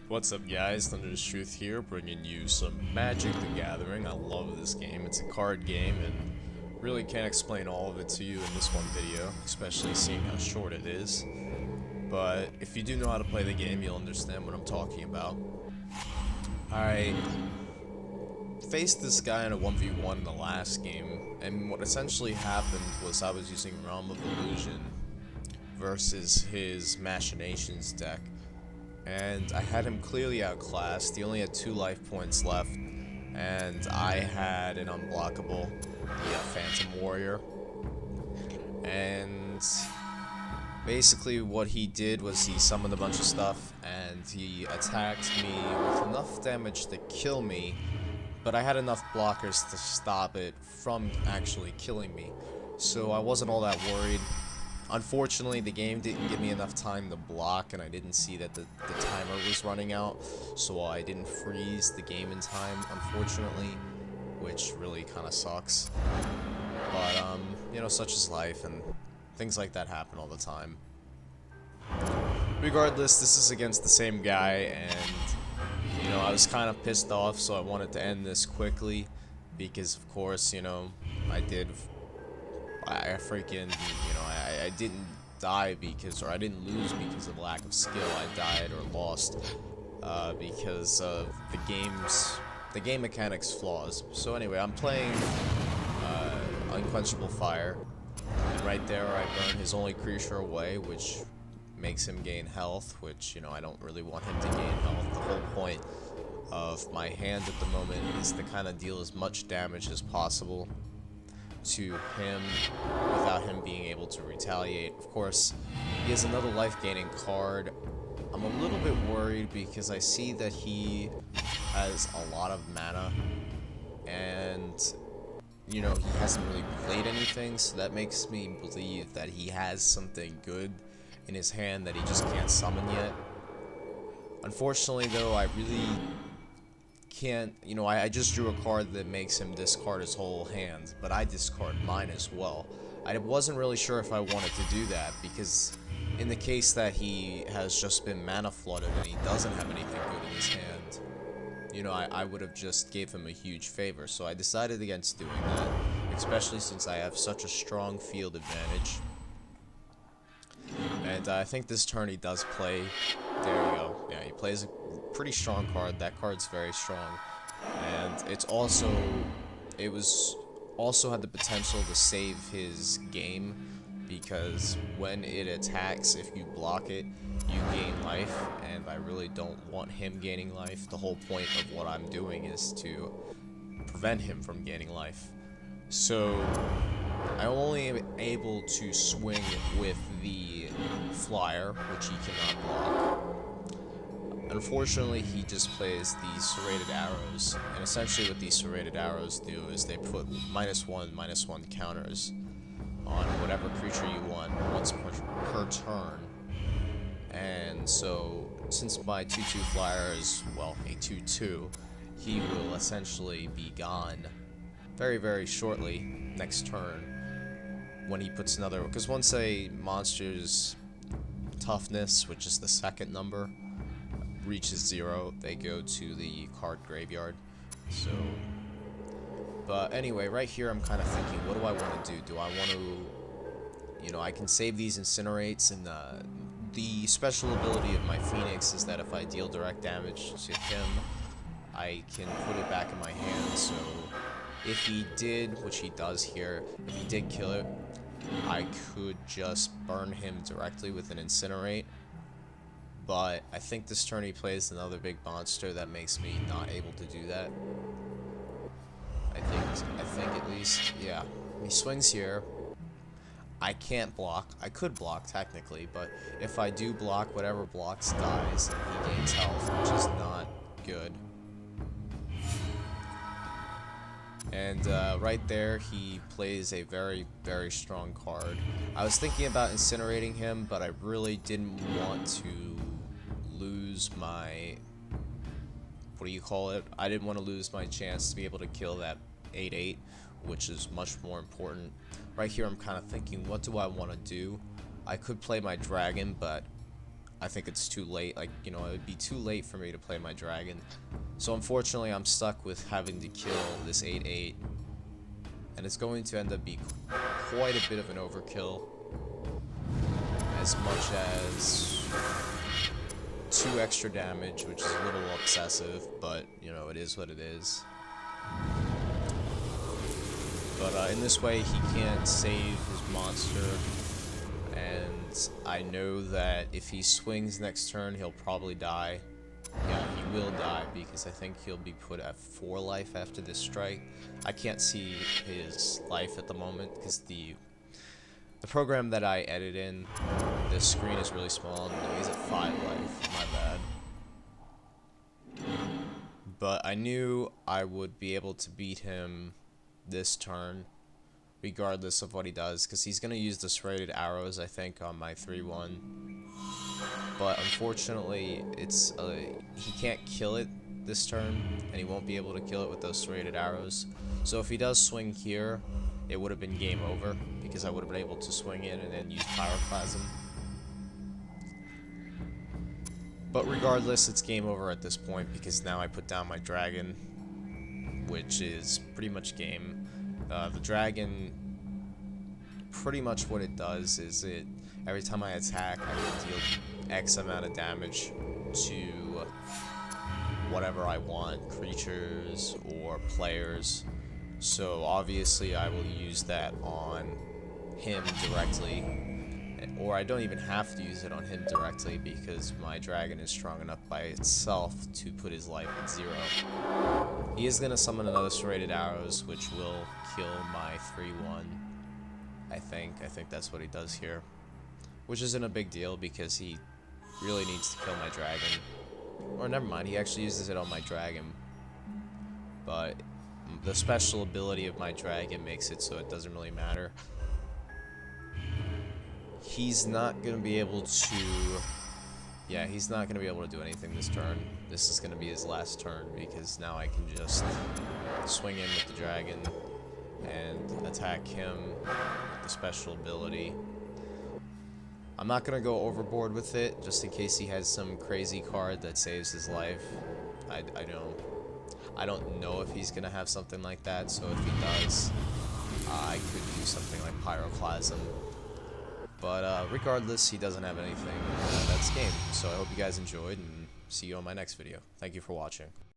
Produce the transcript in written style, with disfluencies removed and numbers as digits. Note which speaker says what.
Speaker 1: What's up guys, ThunderousTruth here, bringing you some Magic the Gathering. I love this game. It's a card game and really can't explain all of it to you in this one video, especially seeing how short it is. But if you do know how to play the game, you'll understand what I'm talking about. I faced this guy in a 1v1 in the last game, and what essentially happened was I was using Realm of Illusion versus his Machinations deck. And I had him clearly outclassed. He only had 2 life points left, and I had an unblockable, the Phantom Warrior. And basically what he did was he summoned a bunch of stuff, and he attacked me with enough damage to kill me, but I had enough blockers to stop it from actually killing me. So I wasn't all that worried. Unfortunately, the game didn't give me enough time to block, and I didn't see that the timer was running out, so I didn't freeze the game in time, unfortunately, which really kind of sucks. But, you know, such is life, and things like that happen all the time. Regardless, this is against the same guy, and, you know, I was kind of pissed off, so I wanted to end this quickly, because, of course, you know, I freaking, you know, I didn't die because, or I didn't lose because of lack of skill. I died or lost because of the game mechanics flaws. So anyway, I'm playing Unquenchable Fire, and right there I burn his only creature away, which makes him gain health, which, you know, I don't really want him to gain health. The whole point of my hand at the moment is to kind of deal as much damage as possible to him without him being able to retaliate. Of course, he has another life-gaining card. I'm a little bit worried because I see that he has a lot of mana, and, you know, he hasn't really played anything, so that makes me believe that he has something good in his hand that he just can't summon yet. Unfortunately, though, I really can't, you know, I just drew a card that makes him discard his whole hand, but I discard mine as well. I wasn't really sure if I wanted to do that, because in the case that he has just been mana flooded and he doesn't have anything good in his hand, you know, I would have just gave him a huge favor, so I decided against doing that, especially since I have such a strong field advantage. And I think this turn he does play, there you go, yeah, he plays a pretty strong card. That card's very strong, and it was also had the potential to save his game, because when it attacks, if you block it, you gain life, and I really don't want him gaining life. The whole point of what I'm doing is to prevent him from gaining life. So I'm only able to swing with the flyer, which he cannot block. Unfortunately, he just plays these serrated arrows, and essentially what these serrated arrows do is they put -1/-1 counters on whatever creature you want once per turn. And so, since my 2/2 flyer is, well, a 2/2, he will essentially be gone very, very shortly next turn when he puts another, because once a monster's toughness, which is the second number, reaches 0, they go to the card graveyard. So, but anyway, right here I'm kind of thinking, what do I want to do? Do I want to, you know, I can save these incinerates, and the special ability of my Phoenix is that if I deal direct damage to him, I can put it back in my hand. So if he did, which he does here, if he did kill it, I could just burn him directly with an incinerate. But I think this turn he plays another big monster that makes me not able to do that. I think at least, yeah. He swings here. I can't block. I could block technically, but if I do block, whatever blocks dies, and he gains health, which is not good. And right there, he plays a very, very strong card. I was thinking about incinerating him, but I really didn't want to lose my, what do you call it? I didn't want to lose my chance to be able to kill that 8/8, which is much more important. Right here, I'm kind of thinking, what do I want to do? I could play my dragon, but I think it's too late. Like, you know, it would be too late for me to play my dragon. So unfortunately, I'm stuck with having to kill this 8/8. And it's going to end up being quite a bit of an overkill. As much as 2 extra damage, which is a little excessive, but, you know, it is what it is. But in this way, he can't save his monster, and I know that if he swings next turn, he'll probably die. Yeah, he will die, because I think he'll be put at 4 life after this strike. I can't see his life at the moment, because the program that I edit in, the screen is really small, and he's at 5 life. My bad. But I knew I would be able to beat him this turn, regardless of what he does, because he's going to use the serrated arrows, I think, on my 3/1. But unfortunately, it's he can't kill it this turn, and he won't be able to kill it with those serrated arrows. So if he does swing here, it would have been game over, because I would have been able to swing in and then use Pyroclasm. But regardless, it's game over at this point, because now I put down my dragon, which is pretty much game. The dragon, pretty much what it does is every time I attack, I can deal X amount of damage to whatever I want, creatures or players. So obviously I will use that on him directly, or I don't even have to use it on him directly, because my dragon is strong enough by itself to put his life at 0. He is going to summon another serrated arrows, which will kill my 3/1. I think that's what he does here, which isn't a big deal, because he really needs to kill my dragon. Or never mind, he actually uses it on my dragon, but the special ability of my dragon makes it so it doesn't really matter. He's not going to be able to... Yeah, he's not going to be able to do anything this turn. This is going to be his last turn, because now I can just swing in with the dragon and attack him with the special ability. I'm not going to go overboard with it, just in case he has some crazy card that saves his life. I don't know if he's going to have something like that, so if he does, I could do something like Pyroclasm. But regardless, he doesn't have anything. That's game. So I hope you guys enjoyed, and see you on my next video. Thank you for watching.